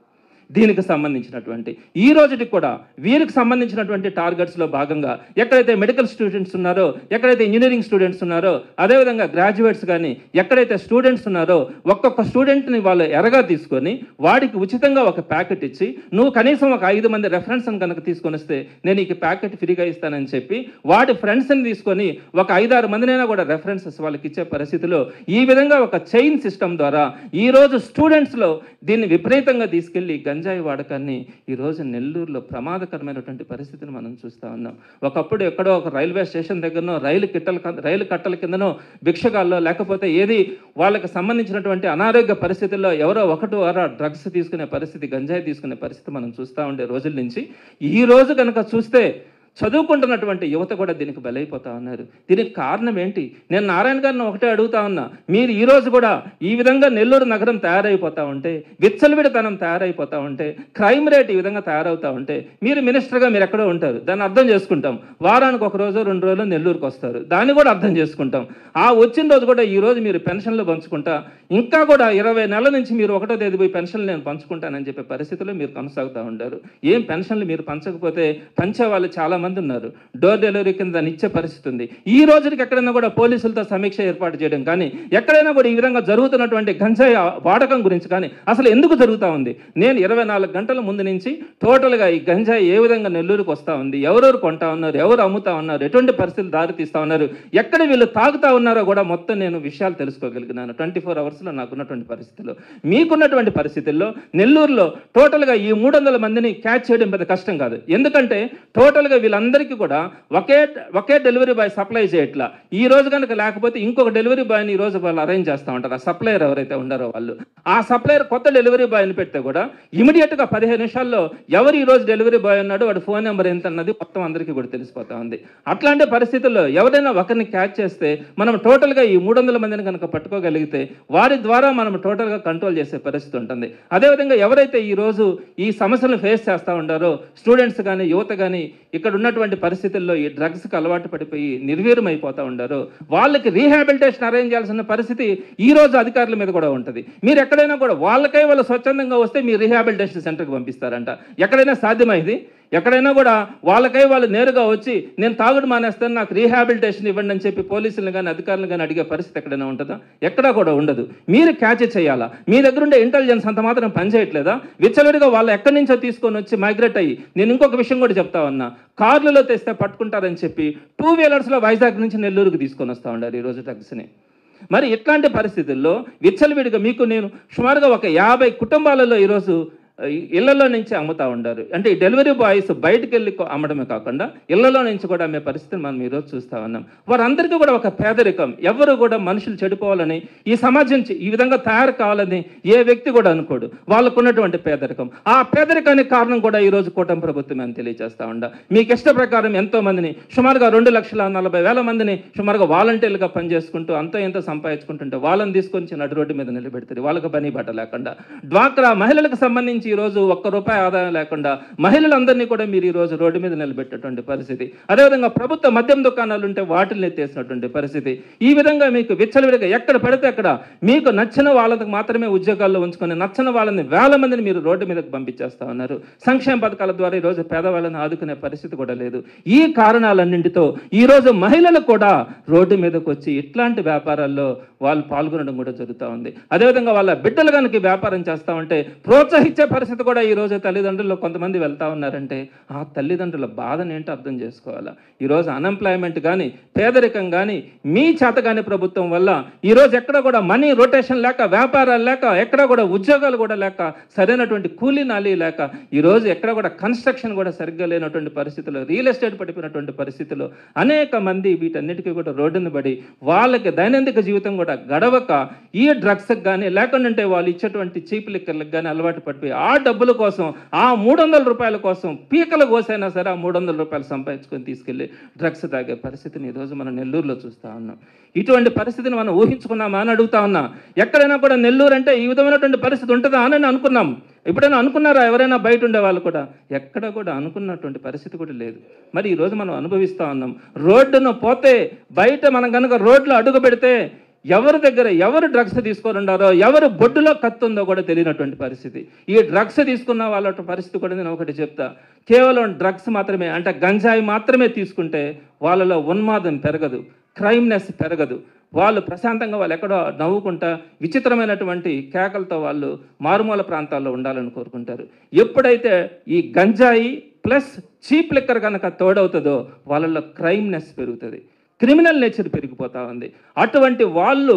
దీనికి సంబంధించినటువంటి ఈ రోజుకి కూడా వీరికి సంబంధించినటువంటి టార్గెట్స్లో భాగంగా ఎక్కడైతే మెడికల్ స్టూడెంట్స్ ఉన్నారో, ఎక్కడైతే ఇంజనీరింగ్ స్టూడెంట్స్ ఉన్నారో, అదేవిధంగా గ్రాడ్యుయేట్స్ కానీ ఎక్కడైతే స్టూడెంట్స్ ఉన్నారో ఒక్కొక్క స్టూడెంట్ని వాళ్ళు ఎరగా తీసుకొని వాడికి ఉచితంగా ఒక ప్యాకెట్ ఇచ్చి నువ్వు కనీసం ఒక 5 మంది రెఫరెన్స్ కనుక తీసుకొని వస్తే నేను ఈ ప్యాకెట్ ఫ్రీగా ఇస్తానని చెప్పి వాడి ఫ్రెండ్స్ని తీసుకొని ఒక 5-6 మందినైనా కూడా రెఫరెన్సెస్ వాళ్ళకి ఇచ్చే పరిస్థితిలో ఈ విధంగా ఒక చైన్ సిస్టమ్ ద్వారా ఈరోజు స్టూడెంట్స్లో దీన్ని విపరీతంగా తీసుకెళ్ళి గంజాయి వాడకాన్ని ఈరోజు నెల్లూరులో ప్రమాదకరమైనటువంటి పరిస్థితిని మనం చూస్తూ ఉన్నాం. ఒకప్పుడు ఎక్కడో ఒక రైల్వే స్టేషన్ దగ్గరనో రైలు కట్టల కిందనో భిక్షగాల్లో లేకపోతే ఏది వాళ్ళకి సంబంధించినటువంటి అనారోగ్య పరిస్థితుల్లో ఎవరో డ్రగ్స్ తీసుకునే పరిస్థితి, గంజాయి తీసుకునే పరిస్థితి మనం చూస్తూ ఉండే రోజుల నుంచి ఈ రోజు కనుక చూస్తే చదువుకుంటున్నటువంటి యువత కూడా దీనికి బలైపోతా ఉన్నారు. దీనికి కారణం ఏంటి? నేను నారాయణ గారిని ఒకటే అడుగుతా ఉన్నా, మీరు ఈరోజు కూడా ఈ విధంగా నెల్లూరు నగరం తయారైపోతూ ఉంటే, విచ్చలవిడితనం తయారైపోతూ ఉంటే, క్రైమ్ రేట్ ఈ విధంగా తయారవుతూ ఉంటే మీరు మినిస్టర్గా మీరు ఎక్కడో ఉంటారు, దాన్ని అర్థం చేసుకుంటాం. వారానికి 1 రోజు 2 రోజులు నెల్లూరుకు వస్తారు, దాన్ని కూడా అర్థం చేసుకుంటాం. ఆ వచ్చిన రోజు కూడా ఈరోజు మీరు పెన్షన్లు పంచుకుంటా ఇంకా కూడా 20 నెలల నుంచి మీరు 1వ తేదీ పోయి పెన్షన్లు నేను పంచుకుంటానని చెప్పే పరిస్థితిలో మీరు కొనసాగుతూ ఉంటారు. ఏం పెన్షన్లు మీరు పంచకపోతే పంచే వాళ్ళు చాలా మంది ఉన్నారు. డోర్ డెలివరీ కింద దాన్ని ఇచ్చే పరిస్థితి ఉంది. ఈ రోజుకి ఎక్కడైనా కూడా పోలీసులతో సమీక్ష ఏర్పాటు చేయడం కానీ ఎక్కడైనా కూడా ఈ విధంగా జరుగుతున్నటువంటి గంజాయి వాడకం గురించి కానీ అసలు ఎందుకు జరుగుతూ ఉంది? నేను 24 గంటల ముందు నుంచి టోటల్గా ఈ గంజాయి ఏ విధంగా నెల్లూరుకు వస్తూ ఉంది, ఎవరెవరు కొంటా ఉన్నారు, ఎవరు అమ్ముతా ఉన్నారు, ఎటువంటి పరిస్థితులు దారితీస్తూ ఉన్నారు, ఎక్కడ వీళ్ళు తాగుతూ ఉన్నారో కూడా మొత్తం నేను విషయాలు తెలుసుకోగలిగినాను 24 అవర్స్లో నాకున్నటువంటి పరిస్థితుల్లో. మీకున్నటువంటి పరిస్థితుల్లో నెల్లూరులో టోటల్గా ఈ 300 మందిని క్యాచ్ చేయడం పెద్ద కష్టం కాదు. ఎందుకంటే టోటల్గా వీళ్ళందరికీ కూడా ఒకే డెలివరీ బాయ్ సప్లై చేయట్లా. ఈ రోజు కనుక లేకపోతే ఇంకొక డెలివరీ బాయ్ని ఈ రోజు వాళ్ళు అరేంజ్ చేస్తూ ఉంటారు. ఆ సప్లయర్ ఎవరైతే ఉన్నారో వాళ్ళు, ఆ సప్లయర్ కొత్త డెలివరీ బాయ్ని పెడితే కూడా ఇమీడియట్గా 15 నిమిషాల్లో ఎవరు ఈ రోజు డెలివరీ బాయ్ ఉన్నాడో వాడి ఫోన్ నెంబర్ ఎంత అన్నది మొత్తం అందరికీ కూడా తెలిసిపోతా ఉంది. అట్లాంటి పరిస్థితుల్లో ఎవరైనా ఒకరిని క్యాచ్ చేస్తే మనం టోటల్గా ఈ 300 మందిని కనుక పట్టుకోగలిగితే వారి ద్వారా మనం టోటల్గా కంట్రోల్ చేసే పరిస్థితి ఉంటుంది. అదేవిధంగా ఎవరైతే ఈరోజు ఈ సమస్యలను ఫేస్ చేస్తూ ఉంటారో స్టూడెంట్స్ కానీ యువత కానీ ఇక్కడ ఉన్నటువంటి పరిస్థితుల్లో ఈ డ్రగ్స్కి అలవాటు పడిపోయి నిర్వీర్యం అయిపోతూ ఉంటారో వాళ్ళకి రీహాబిలిటేషన్ అరేంజ్ చేయాల్సిన పరిస్థితి ఈ రోజు అధికారుల మీద కూడా ఉంటుంది. మీరు ఎక్కడైనా కూడా వాళ్ళకై వాళ్ళు స్వచ్ఛందంగా వస్తే మీరు రీహాబిలిటేషన్ సెంటర్కి పంపిస్తారంట. ఎక్కడైనా సాధ్యమైంది? ఎక్కడైనా కూడా వాళ్ళకై వాళ్ళు నేరుగా వచ్చి నేను తాగుడు మానేస్తాను, నాకు రీహాబిలిటేషన్ ఇవ్వండి అని చెప్పి పోలీసులను కానీ అధికారులను కానీ అడిగే పరిస్థితి ఎక్కడైనా ఉంటుందా? ఎక్కడా కూడా ఉండదు. మీరు క్యాచ్ చేయాలా? మీ దగ్గర ఉండే ఇంటెలిజెన్స్ అంత మాత్రం పనిచేయట్లేదా? విచ్చలవిడిగా వాళ్ళు ఎక్కడి నుంచో తీసుకొని వచ్చి మైగ్రేట్ అయ్యి, నేను ఇంకొక విషయం కూడా చెప్తా ఉన్నా, కార్లలో తెస్తే పట్టుకుంటారని చెప్పి 2 వీలర్స్లో వైజాగ్ నుంచి నెల్లూరుకు తీసుకొని వస్తూ ఉండారు ఈరోజు డ్రగ్స్ని. మరి ఇట్లాంటి పరిస్థితుల్లో విచ్చలవిడిగా మీకు నేను సుమారుగా ఒక 50 కుటుంబాలలో ఈరోజు ఇళ్లలో నుంచి అమ్ముతూ ఉంటారు. అంటే ఈ డెలివరీ బాయ్స్ బయటకు వెళ్ళి అమ్మడమే కాకుండా ఇళ్లలో నుంచి కూడా అమ్మే పరిస్థితిని మనం ఈరోజు చూస్తూ ఉన్నాం. వారందరికీ కూడా ఒక పేదరికం, ఎవరు కూడా మనుషులు చెడిపోవాలని, ఈ సమాజం ఈ విధంగా తయారు కావాలని ఏ వ్యక్తి కూడా అనుకోడు. వాళ్ళకున్నటువంటి పేదరికం, ఆ పేదరికానికి కారణం కూడా ఈరోజు కూటమి ప్రభుత్వం అని తెలియజేస్తూ ఉండ. మీకు ఇష్ట ప్రకారం ఎంతో మందిని సుమారుగా 2,40,000 మందిని సుమారుగా వాలంటీర్లుగా పనిచేసుకుంటూ అంతో ఎంతో సంపాదించుకుంటుంటే వాళ్ళని తీసుకొని నడు రోడ్డు మీద నిలబెడతారు, వాళ్ళకి పని బట్ట లేకుండా. డ్వాక్రా మహిళలకు సంబంధించి ఈరోజు ₹1 ఆదాయం లేకుండా మహిళలందరినీ కూడా మీరు ఈరోజు రోడ్డు మీద నిలబెట్టేటువంటి పరిస్థితి. అదేవిధంగా ప్రభుత్వ మద్యం దుకాణాలు ఉంటే వాటిని ఎత్తేసినటువంటి పరిస్థితి. ఈ విధంగా మీకు విచ్చలవిడిగా ఎక్కడ పడితే అక్కడ మీకు నచ్చిన వాళ్ళకి మాత్రమే ఉద్యోగాల్లో ఉంచుకొని నచ్చిన వాళ్ళని 1000 మందిని మీరు రోడ్డు మీదకి పంపించేస్తా ఉన్నారు. సంక్షేమ పథకాల ద్వారా ఈరోజు పేదవాళ్ళని ఆదుకునే పరిస్థితి కూడా లేదు. ఈ కారణాలన్నింటితో ఈరోజు మహిళలు కూడా రోడ్డు మీదకి వచ్చి ఇట్లాంటి వ్యాపారాల్లో వాళ్ళు పాల్గొనడం కూడా జరుగుతూ ఉంది. అదేవిధంగా వాళ్ళ బిడ్డలు కనుక వ్యాపారం చేస్తూ ఉంటే ప్రోత్సహించే పరిస్థితి కూడా ఈరోజు తల్లిదండ్రులు కొంతమంది వెళ్తూ ఉన్నారంటే ఆ తల్లిదండ్రుల బాధను ఏంటో అర్థం చేసుకోవాలా. ఈరోజు అన్ఎంప్లాయ్మెంట్ కానీ, పేదరికం కానీ, మీ చేతగాని ప్రభుత్వం వల్ల ఈరోజు ఎక్కడ కూడా మనీ రొటేషన్ లేక, వ్యాపారాలు లేక, ఎక్కడ కూడా ఉద్యోగాలు కూడా లేక, సరైనటువంటి కూలీ నాలి లేక, ఈరోజు ఎక్కడ కూడా కన్స్ట్రక్షన్ కూడా సరిగ్గా లేనటువంటి పరిస్థితుల్లో, రియల్ ఎస్టేట్ పడిపోయినటువంటి పరిస్థితుల్లో అనేక మంది వీటన్నిటికీ కూడా రోడ్డును పడి వాళ్ళకి దైనందిక జీవితం కూడా గడవక ఈ డ్రగ్స్కి కానీ, లేకుంటే వాళ్ళు ఇచ్చేటువంటి చీప్ లిక్కర్లకు కానీ అలవాటు పడిపోయి ఆ డబ్బుల కోసం, ఆ 300 రూపాయల కోసం పీకల కోసైనా సరే ఆ 300 రూపాయలు సంపాదించుకొని తీసుకెళ్ళి డ్రగ్స్ తాగే పరిస్థితిని ఈరోజు మనం నెల్లూరులో చూస్తూ ఉన్నాం. ఇటువంటి పరిస్థితిని మనం ఊహించుకున్నామా అని అడుగుతా ఉన్నా. ఎక్కడైనా కూడా నెల్లూరు అంటే ఈ విధమైనటువంటి పరిస్థితి ఉంటుందా అని అనుకున్నాం. ఎప్పుడైనా అనుకున్నారా ఎవరైనా బయట ఉండే వాళ్ళు కూడా? ఎక్కడ కూడా అనుకున్నటువంటి పరిస్థితి కూడా లేదు. మరి ఈరోజు మనం అనుభవిస్తూ ఉన్నాం. రోడ్డును పోతే బయట మనం కనుక రోడ్లో అడుగు పెడితే ఎవరి దగ్గర ఎవరు డ్రగ్స్ తీసుకొని ఉండారో, ఎవరు బొడ్డులో కత్తుందో కూడా తెలియనటువంటి పరిస్థితి. ఈ డ్రగ్స్ తీసుకున్న వాళ్ళ పరిస్థితి కూడా నేను ఒకటి చెప్తా. కేవలం డ్రగ్స్ మాత్రమే అంటే గంజాయి మాత్రమే తీసుకుంటే వాళ్ళలో ఉన్మాదం పెరగదు, క్రైమ్నెస్ పెరగదు. వాళ్ళు ప్రశాంతంగా వాళ్ళు ఎక్కడో నవ్వుకుంటా విచిత్రమైనటువంటి కేకలతో వాళ్ళు మారుమూల ప్రాంతాల్లో ఉండాలని కోరుకుంటారు. ఎప్పుడైతే ఈ గంజాయి ప్లస్ చీప్ లిక్కర్ కనుక తోడవుతుందో వాళ్ళలో క్రైమ్నెస్ పెరుగుతుంది, క్రిమినల్ నేచర్ పెరిగిపోతూ ఉంది. అటువంటి వాళ్ళు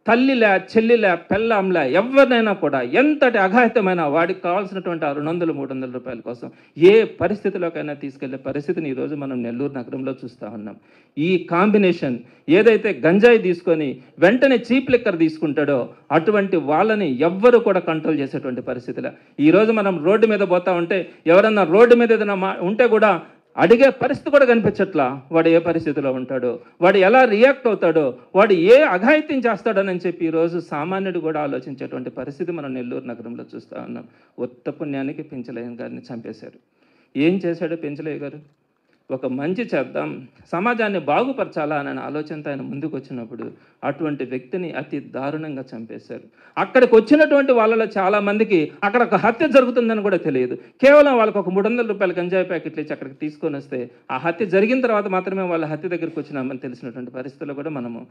తల్లిలే, చెల్లిలే, పెళ్ళాంలే, ఎవరినైనా కూడా ఎంతటి అఘాయితమైన వాడికి కావాల్సినటువంటి 200-300 రూపాయల కోసం ఏ పరిస్థితిలోకైనా తీసుకెళ్లే పరిస్థితిని ఈరోజు మనం నెల్లూరు నగరంలో చూస్తూ ఉన్నాం. ఈ కాంబినేషన్ ఏదైతే గంజాయి తీసుకొని వెంటనే చీప్ లిక్కర్ తీసుకుంటాడో అటువంటి వాళ్ళని ఎవ్వరు కూడా కంట్రోల్ చేసేటువంటి పరిస్థితిలో ఈరోజు మనం రోడ్డు మీద పోతా ఉంటే ఎవరన్నా రోడ్డు మీద ఏదైనా ఉంటే కూడా అడిగే పరిస్థితి కూడా కనిపించట్లా. వాడు ఏ పరిస్థితిలో ఉంటాడో, వాడు ఎలా రియాక్ట్ అవుతాడో, వాడు ఏ అఘాయిత్యం చేస్తాడోనని చెప్పి ఈరోజు సామాన్యుడు కూడా ఆలోచించేటువంటి పరిస్థితి మనం నెల్లూరు నగరంలో చూస్తూ ఉన్నాం. ఉత్త పుణ్యానికి పెంచలయ్య గారిని చంపేశారు. ఏం చేశాడో పెంచలయ్య గారు? ఒక మంచి చేద్దాం, సమాజాన్ని బాగుపరచాలా అనే ఆలోచనతో ఆయన ముందుకు వచ్చినప్పుడు అటువంటి వ్యక్తిని అతి దారుణంగా చంపేశారు. అక్కడికి వచ్చినటువంటి వాళ్ళలో చాలామందికి అక్కడ ఒక హత్య జరుగుతుందని కూడా తెలియదు. కేవలం వాళ్ళకి ఒక 300 రూపాయల గంజాయి ప్యాకెట్లు ఇచ్చి అక్కడికి తీసుకొని వస్తే ఆ హత్య జరిగిన తర్వాత మాత్రమే వాళ్ళ హత్య దగ్గరికి వచ్చినామని తెలిసినటువంటి పరిస్థితుల్లో కూడా మనము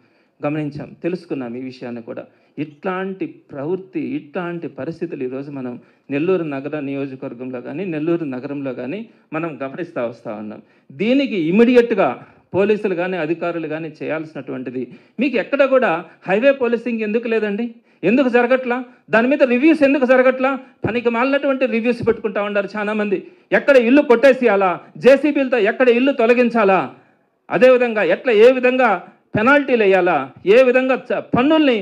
గమనించాం, తెలుసుకున్నాం ఈ విషయాన్ని కూడా. ఇట్లాంటి ప్రవృత్తి, ఇట్లాంటి పరిస్థితులు ఈరోజు మనం నెల్లూరు నగర నియోజకవర్గంలో కానీ, నెల్లూరు నగరంలో కానీ మనం గమనిస్తూ వస్తూ ఉన్నాం. దీనికి ఇమీడియట్గా పోలీసులు కానీ, అధికారులు కానీ చేయాల్సినటువంటిది, మీకు ఎక్కడ కూడా హైవే పోలీసింగ్ ఎందుకు లేదండి? ఎందుకు జరగట్లా? దాని మీద రివ్యూస్ ఎందుకు జరగట్లా? పనికి మాలినటువంటి రివ్యూస్ పెట్టుకుంటా ఉన్నారు చాలామంది. ఎక్కడ ఇల్లు కొట్టేసేయాలా, జేసీబీలతో ఎక్కడ ఇల్లు తొలగించాలా, అదేవిధంగా ఏ విధంగా పెనాల్టీలు వేయాలా, ఏ విధంగా పన్నుల్ని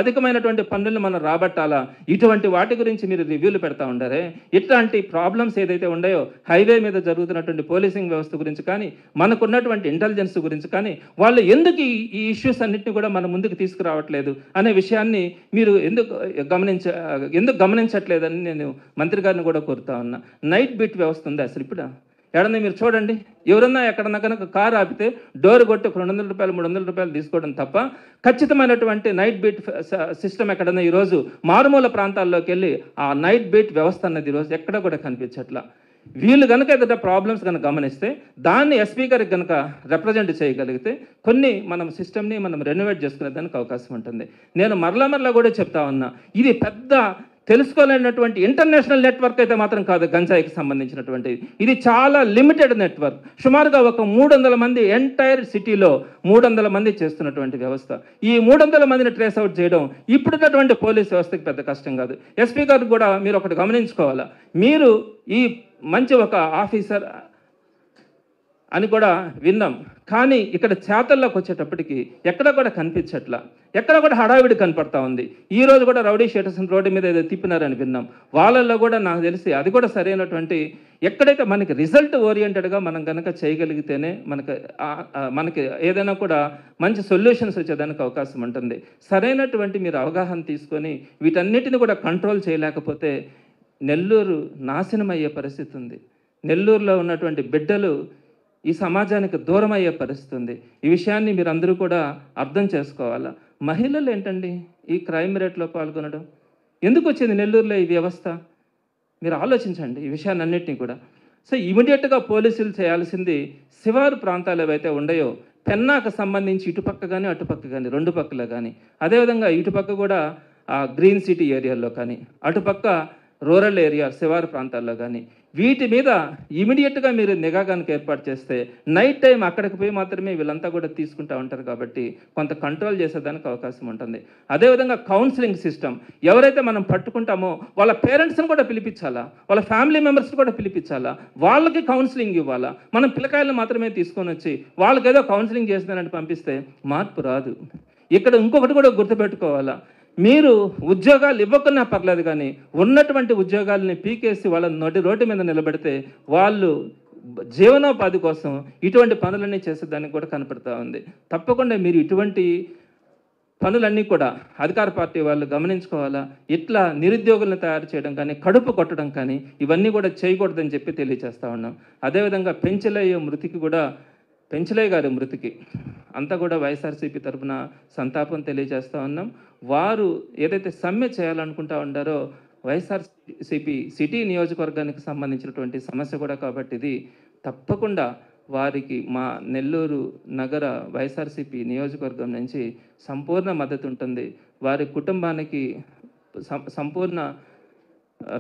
అధికమైనటువంటి పన్నుల్ని మనం రాబట్టాలా, ఇటువంటి వాటి గురించి మీరు రివ్యూలు పెడతా ఉండారే. ఇట్లాంటి ప్రాబ్లమ్స్ ఏదైతే ఉన్నాయో హైవే మీద జరుగుతున్నటువంటి పోలీసింగ్ వ్యవస్థ గురించి కానీ, మనకున్నటువంటి ఇంటెలిజెన్స్ గురించి కానీ, వాళ్ళు ఎందుకు ఈ ఇష్యూస్ అన్నింటినీ కూడా మన ముందుకు తీసుకురావట్లేదు అనే విషయాన్ని మీరు ఎందుకు గమనించట్లేదని నేను మంత్రి గారిని కూడా కోరుతా ఉన్నా. నైట్ బీట్ వ్యవస్థ ఉంది అసలు ఇప్పుడు ఎక్కడన్నా మీరు చూడండి. ఎవరన్నా ఎక్కడన్నా కనుక కారు ఆపితే డోర్ కొట్టి 200 రూపాయలు 300 రూపాయలు తీసుకోవడం తప్ప ఖచ్చితమైనటువంటి నైట్ బీట్ సిస్టమ్ ఎక్కడన్నా ఈరోజు మారుమూల ప్రాంతాల్లోకి వెళ్ళి ఆ నైట్ బీట్ వ్యవస్థ అన్నది ఈరోజు ఎక్కడ కూడా కనిపించట్లా. వీళ్ళు కనుక ఏదైనా ప్రాబ్లమ్స్ కనుక గమనిస్తే దాన్ని ఎస్పీ గారికి కనుక రిప్రజెంట్ చేయగలిగితే కొన్ని మనం సిస్టమ్ని మనం రెనోవేట్ చేసుకునే దానికి అవకాశం ఉంటుంది. నేను మరలా కూడా చెప్తా ఉన్నా, ఇది పెద్ద తెలుసుకోలేనటువంటి ఇంటర్నేషనల్ నెట్వర్క్ అయితే మాత్రం కాదు గంజాయికి సంబంధించినటువంటిది. ఇది చాలా లిమిటెడ్ నెట్వర్క్. సుమారుగా ఒక 300 మంది ఎంటైర్ సిటీలో 300 మంది చేస్తున్నటువంటి వ్యవస్థ. ఈ 300 మందిని ట్రేస్ అవుట్ చేయడం ఇప్పుడున్నటువంటి పోలీస్ వ్యవస్థకి పెద్ద కష్టం కాదు. ఎస్పీ గారు కూడా మీరు ఒకటి గమనించుకోవాలా, మీరు ఈ మంచి ఒక ఆఫీసర్ అని కూడా విన్నాం, కానీ ఇక్కడ చేతల్లోకి వచ్చేటప్పటికి ఎక్కడ కూడా కనిపించట్లా, ఎక్కడ కూడా హడావిడి కనపడతా ఉంది. ఈరోజు కూడా రౌడీ షీటర్స్ని రోడ్డు మీద ఏదో తిప్పినారని విన్నాం. వాళ్ళల్లో కూడా నాకు తెలిసి అది కూడా సరైనటువంటి, ఎక్కడైతే మనకి రిజల్ట్ ఓరియంటెడ్గా మనం కనుక చేయగలిగితేనే మనకి ఏదైనా కూడా మంచి సొల్యూషన్స్ వచ్చేదానికి అవకాశం ఉంటుంది. సరైనటువంటి మీరు అవగాహన తీసుకొని వీటన్నిటిని కూడా కంట్రోల్ చేయలేకపోతే నెల్లూరు నాశనం అయ్యే పరిస్థితి ఉంది. నెల్లూరులో ఉన్నటువంటి బిడ్డలు ఈ సమాజానికి దూరం అయ్యే పరిస్థితి ఉంది. ఈ విషయాన్ని మీరు అందరూ కూడా అర్థం చేసుకోవాలా. మహిళలు ఏంటండి ఈ క్రైమ్ రేట్లో పాల్గొనడం? ఎందుకు వచ్చింది నెల్లూరులో ఈ వ్యవస్థ? మీరు ఆలోచించండి ఈ విషయాన్ని అన్నింటినీ కూడా. సో ఇమీడియట్గా పోలీసులు చేయాల్సింది శివారు ప్రాంతాలు ఏవైతే ఉన్నాయో పెన్నాకు సంబంధించి ఇటుపక్క కానీ అటుపక్క కానీ 2 పక్కల కానీ, అదేవిధంగా ఇటుపక్క కూడా గ్రీన్ సిటీ ఏరియాలో కానీ, అటుపక్క రూరల్ ఏరియా శివారు ప్రాంతాల్లో కానీ వీటి మీద ఇమీడియట్గా మీరు నిఘా కనుక ఏర్పాటు చేస్తే నైట్ టైం అక్కడికి పోయి మాత్రమే వీళ్ళంతా కూడా తీసుకుంటూ ఉంటారు కాబట్టి కొంత కంట్రోల్ చేసేదానికి అవకాశం ఉంటుంది. అదేవిధంగా కౌన్సిలింగ్ సిస్టమ్ ఎవరైతే మనం పట్టుకుంటామో వాళ్ళ పేరెంట్స్ని కూడా పిలిపించాలా, వాళ్ళ ఫ్యామిలీ మెంబర్స్ని కూడా పిలిపించాలా, వాళ్ళకి కౌన్సిలింగ్ ఇవ్వాలా. మనం పిల్లకాయలను మాత్రమే తీసుకొని వచ్చి వాళ్ళకి ఏదో కౌన్సిలింగ్ చేస్తున్నారని పంపిస్తే మార్పు రాదు. ఇక్కడ ఇంకొకటి కూడా గుర్తుపెట్టుకోవాలా, మీరు ఉద్యోగాలు ఇవ్వకున్నా పర్లేదు కానీ ఉన్నటువంటి ఉద్యోగాలని పీకేసి వాళ్ళ రోడ్డు మీద నిలబెడితే వాళ్ళు జీవనోపాధి కోసం ఇటువంటి పనులన్నీ చేసేదానికి కూడా కనపడుతూ ఉంది. తప్పకుండా మీరు ఇటువంటి పనులన్నీ కూడా అధికార పార్టీ వాళ్ళు గమనించుకోవాలా. ఇట్లా నిరుద్యోగులను తయారు చేయడం కానీ కడుపు కొట్టడం కానీ ఇవన్నీ కూడా చేయకూడదని చెప్పి తెలియజేస్తూ ఉన్నాం. అదేవిధంగా పెంచలయ్య గారి మృతికి అంతా కూడా వైఎస్ఆర్సీపీ తరఫున సంతాపం తెలియజేస్తూ ఉన్నాం. వారు ఏదైతే సమ్మె చేయాలనుకుంటా ఉన్నారో వైఎస్ఆర్సీపీ సిటీ నియోజకవర్గానికి సంబంధించినటువంటి సమస్య కూడా కాబట్టి ఇది తప్పకుండా వారికి మా నెల్లూరు నగర వైఎస్ఆర్సీపీ నియోజకవర్గం నుంచి సంపూర్ణ మద్దతు ఉంటుంది. వారి కుటుంబానికి సంపూర్ణ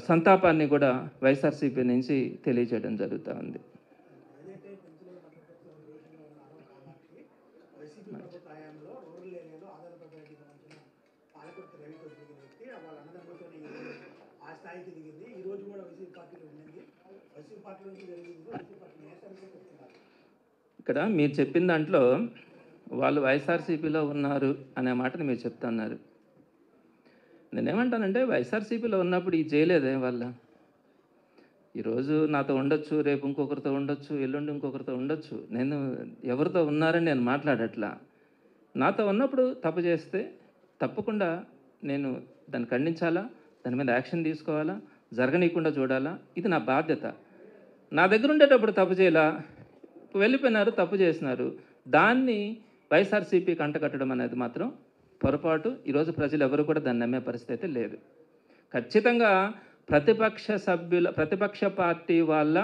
సంతాపాన్ని కూడా వైఎస్ఆర్సీపీ నుంచి తెలియజేయడం జరుగుతూ ఉంది. ఇక్కడ మీరు చెప్పిన దాంట్లో వాళ్ళు వైఎస్ఆర్సీపీలో ఉన్నారు అనే మాటని మీరు చెప్తున్నారు. నేనేమంటానంటే వైఎస్ఆర్సీపీలో ఉన్నప్పుడు ఈ చేయలేదే వాళ్ళ. ఈరోజు నాతో ఉండొచ్చు, రేపు ఇంకొకరితో ఉండొచ్చు, ఎల్లుండి ఇంకొకరితో ఉండొచ్చు. నేను ఎవరితో ఉన్నారని నేను మాట్లాడట్లా. నాతో ఉన్నప్పుడు తప్పు చేస్తే తప్పకుండా నేను దాన్ని ఖండించాలా, దాని మీద యాక్షన్ తీసుకోవాలా, జరగనీయకుండా చూడాలా. ఇది నా బాధ్యత. నా దగ్గర ఉండేటప్పుడు తప్పు చేయాలా, వెళ్ళిపోయినారు, తప్పు చేసినారు, దాన్ని వైఎస్ఆర్సీపీ కంటకట్టడం అనేది మాత్రం పొరపాటు. ఈరోజు ప్రజలు ఎవరు కూడా దాన్ని నమ్మే పరిస్థితి లేదు. ఖచ్చితంగా ప్రతిపక్ష పార్టీ వాళ్ళ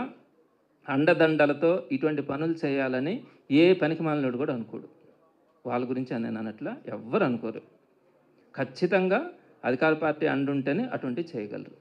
అండదండలతో ఇటువంటి పనులు చేయాలని ఏ పనికిమాలినోడు కూడా అనుకోడు. వాళ్ళ గురించి నేను అన్నట్లా ఎవ్వరు అనుకోరు. ఖచ్చితంగా అధికార పార్టీ అండుంటేనే అటువంటి చేయగలరు.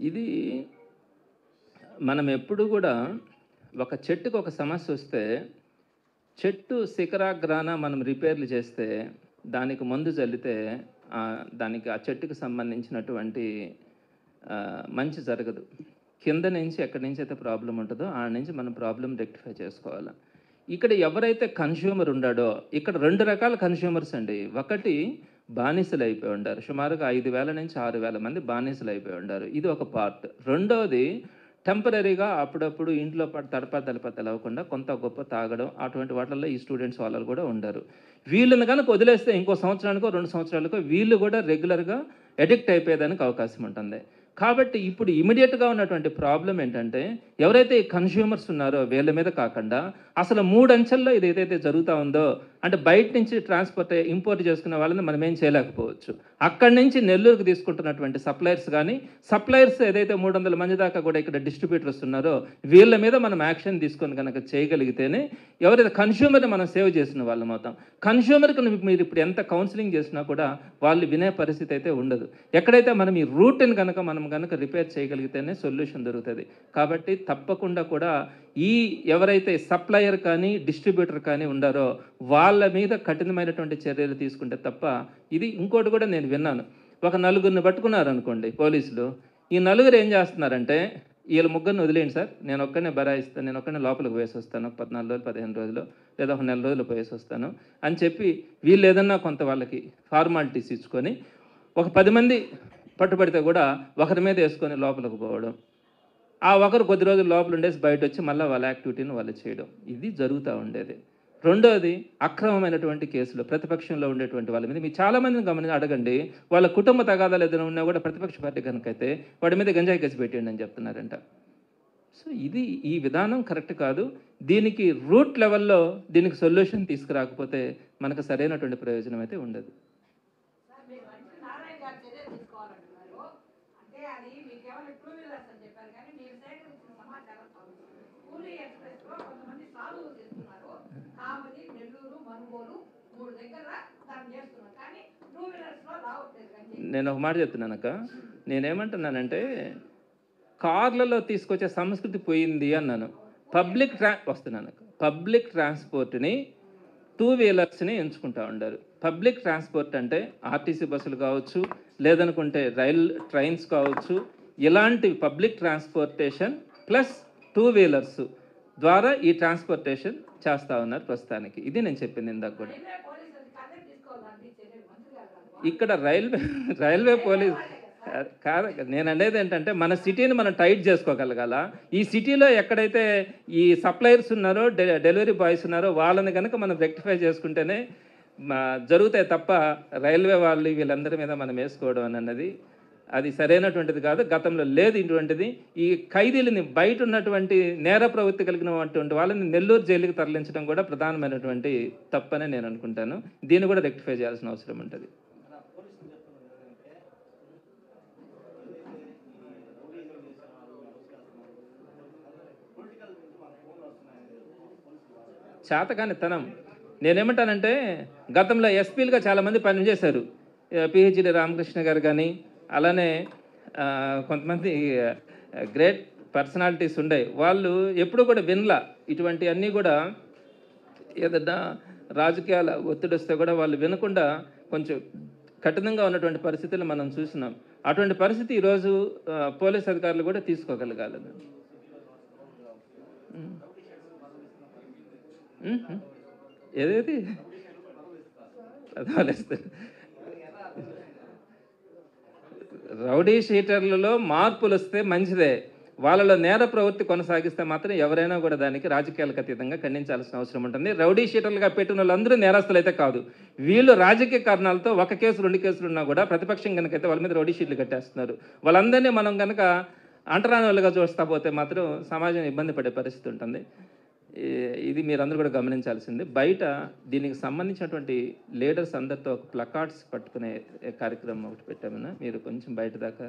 ఇది మనం ఎప్పుడు కూడా ఒక చెట్టుకు ఒక సమస్య వస్తే చెట్టు శిఖరాగ్రాన మనం రిపేర్లు చేస్తే దానికి మందు చల్లితే దానికి ఆ చెట్టుకు సంబంధించినటువంటి మంచి జరగదు. కింద నుంచి ఎక్కడి నుంచి అయితే ప్రాబ్లం ఉంటుందో ఆ నుంచి మనం ప్రాబ్లం రెక్టిఫై చేసుకోవాలి. ఇక్కడ ఎవరైతే కన్స్యూమర్ ఉన్నాడో ఇక్కడ 2 రకాల కన్స్యూమర్స్ అండి. ఒకటి బానిసలు అయిపోయి ఉండారు, సుమారుగా 5,000 నుంచి 6,000 మంది బానిసలు అయిపోయి ఉండారు. ఇది ఒక పార్ట్. రెండోది టెంపరీగా అప్పుడప్పుడు ఇంట్లో తడప తెలవకుండా కొంత గొప్ప తాగడం, అటువంటి వాటిల్లో ఈ స్టూడెంట్స్ వాళ్ళు కూడా ఉండరు. వీళ్ళని కనుక వదిలేస్తే ఇంకో సంవత్సరానికో 2 సంవత్సరాలకో వీళ్ళు కూడా రెగ్యులర్గా అడిక్ట్ అయిపోయేదానికి అవకాశం ఉంటుంది. కాబట్టి ఇప్పుడు ఇమీడియట్గా ఉన్నటువంటి ప్రాబ్లం ఏంటంటే ఎవరైతే ఈ కన్స్యూమర్స్ ఉన్నారో వీళ్ళ మీద కాకుండా అసలు 3 అంచెల్లో ఇది ఏదైతే జరుగుతూ ఉందో, అంటే బయట నుంచి ఇంపోర్ట్ చేసుకునే వాళ్ళని మనం ఏం చేయలేకపోవచ్చు. అక్కడి నుంచి నెల్లూరుకు తీసుకుంటున్నటువంటి సప్లయర్స్ ఏదైతే 300 మంది దాకా కూడా ఇక్కడ డిస్ట్రిబ్యూటర్స్ ఉన్నారో వీళ్ళ మీద మనం యాక్షన్ తీసుకొని కనుక చేయగలిగితేనే ఎవరైతే కన్స్యూమర్ని మనం సేవ్ చేసిన వాళ్ళం అవుతాం. కన్స్యూమర్కి మీరు ఇప్పుడు ఎంత కౌన్సిలింగ్ చేసినా కూడా వాళ్ళు వినే పరిస్థితి అయితే ఉండదు. ఎక్కడైతే మనం ఈ రూట్ని మనం రిపేర్ చేయగలిగితేనే సొల్యూషన్ దొరుకుతుంది. కాబట్టి తప్పకుండా కూడా ఎవరైతే సప్లయర్ కానీ డిస్ట్రిబ్యూటర్ కానీ ఉండారో వాళ్ళ మీద కఠినమైనటువంటి చర్యలు తీసుకుంటే తప్ప ఇది ఇంకోటి కూడా నేను విన్నాను. ఒక 4గురిని పట్టుకున్నారు అనుకోండి పోలీసులు. ఈ 4గురు ఏం చేస్తున్నారంటే వీళ్ళ 3గురిని వదిలేయండి సార్, నేను ఒక్కనే బరాయిస్తాను, నేను ఒక్కనే లోపలికి వేసి వస్తాను, 14 రోజులు 15 రోజులు లేదా ఒక 1 నెల రోజులు పోయేసి వస్తాను అని చెప్పి వీళ్ళు ఏదన్నా కొంత వాళ్ళకి ఫార్మాలిటీస్ ఇచ్చుకొని ఒక 10 మంది పట్టుబడితే కూడా ఒకరి మీద వేసుకొని లోపలికి పోవడం, ఆ ఒకరు కొద్ది రోజులు లోపల ఉండేసి బయట వచ్చి మళ్ళీ వాళ్ళ యాక్టివిటీని వాళ్ళు చేయడం, ఇది జరుగుతూ ఉండేది. రెండోది అక్రమమైనటువంటి కేసులు ప్రతిపక్షంలో ఉండేటువంటి వాళ్ళ మీద మీరు చాలామందిని గమనించి అడగండి, వాళ్ళ కుటుంబ తగాదాలు ఏదైనా ఉన్నా కూడా ప్రతిపక్ష పార్టీ కనుకైతే వాడి మీద గంజాయి కేసు పెట్టండి అని చెప్తున్నారంట. సో ఇది ఈ విధానం కరెక్ట్ కాదు. దీనికి రూట్ లెవెల్లో దీనికి సొల్యూషన్ తీసుకురాకపోతే మనకు సరైనటువంటి ప్రయోజనం అయితే ఉండదు. నేను ఒక మాట చెప్తున్నానక్క, నేనేమంటున్నానంటే కార్లలో తీసుకొచ్చే సంస్కృతి పోయింది అన్నాను. పబ్లిక్ ట్రాన్స్పోర్ట్ని 2 వీలర్స్ని ఎంచుకుంటా ఉండారు. పబ్లిక్ ట్రాన్స్పోర్ట్ అంటే ఆర్టీసీ బస్సులు కావచ్చు, లేదనుకుంటే ట్రైన్స్ కావచ్చు, ఇలాంటి పబ్లిక్ ట్రాన్స్పోర్టేషన్ ప్లస్ 2 వీలర్స్ ద్వారా ఈ ట్రాన్స్పోర్టేషన్ చేస్తూ ఉన్నారు ప్రస్తుతానికి. ఇది నేను చెప్పింది ఇందాక కూడా. ఇక్కడ రైల్వే పోలీస్ కాదు, నేను అనేది ఏంటంటే మన సిటీని మనం టైట్ చేసుకోగలగాల. ఈ సిటీలో ఎక్కడైతే ఈ సప్లయర్స్ ఉన్నారో, డెలివరీ బాయ్స్ ఉన్నారో వాళ్ళని కనుక మనం రెక్టిఫై చేసుకుంటేనే జరుగుతాయి తప్ప రైల్వే వాళ్ళు వీళ్ళందరి మీద మనం వేసుకోవడం అన్నది అది సరైనటువంటిది కాదు. గతంలో లేదు ఇటువంటిది. ఈ ఖైదీలని బయట ఉన్నటువంటి నేర ప్రవృత్తి కలిగినటువంటి వాళ్ళని నెల్లూరు జైలుకి తరలించడం కూడా ప్రధానమైనటువంటి తప్పనే నేను అనుకుంటాను. దీన్ని కూడా రెక్టిఫై చేయాల్సిన అవసరం ఉంటుంది. చేతకానితనం. నేనేమంటానంటే గతంలో ఎస్పీలుగా చాలామంది పనిచేశారు. పిహెచ్డి రామకృష్ణ గారు కానీ, అలానే కొంతమంది గ్రేట్ పర్సనాలిటీస్ ఉండే వాళ్ళు ఎప్పుడు కూడా వినలా ఇటువంటి అన్నీ కూడా. ఏదన్నా రాజకీయాల ఒత్తిడి వస్తే కూడా వాళ్ళు వినకుండా కొంచెం కఠినంగా ఉన్నటువంటి పరిస్థితులు మనం చూసినాం. అటువంటి పరిస్థితి ఈరోజు పోలీస్ అధికారులు కూడా తీసుకోగలగాలి. ఏదేది రౌడీ షీటర్లలో మార్పులు వస్తే మంచిదే. వాళ్ళలో నేర ప్రవృత్తి కొనసాగిస్తే మాత్రం ఎవరైనా కూడా దానికి రాజకీయాలకు అతీతంగా ఖండించాల్సిన అవసరం ఉంటుంది. రౌడీ షీటర్లుగా పెట్టిన వాళ్ళందరూ నేరస్తులు అయితే కాదు. వీళ్ళు రాజకీయ కారణాలతో 1 కేసు 2 కేసులు ఉన్నా కూడా ప్రతిపక్షం కనుకైతే వాళ్ళ మీద రౌడీ షీట్లు కట్టేస్తున్నారు. వాళ్ళందరినీ మనం కనుక అంటరాని వాళ్ళుగా చూస్తా పోతే మాత్రం సమాజం ఇబ్బంది పడే పరిస్థితి ఉంటుంది. ఇది మీరందరూ కూడా గమనించాల్సింది. బయట దీనికి సంబంధించినటువంటి లీడర్స్ అందరితో ఒక ప్లకార్డ్స్ పట్టుకునే కార్యక్రమం ఒకటి పెట్టామన్నా, మీరు కొంచెం బయట దాకా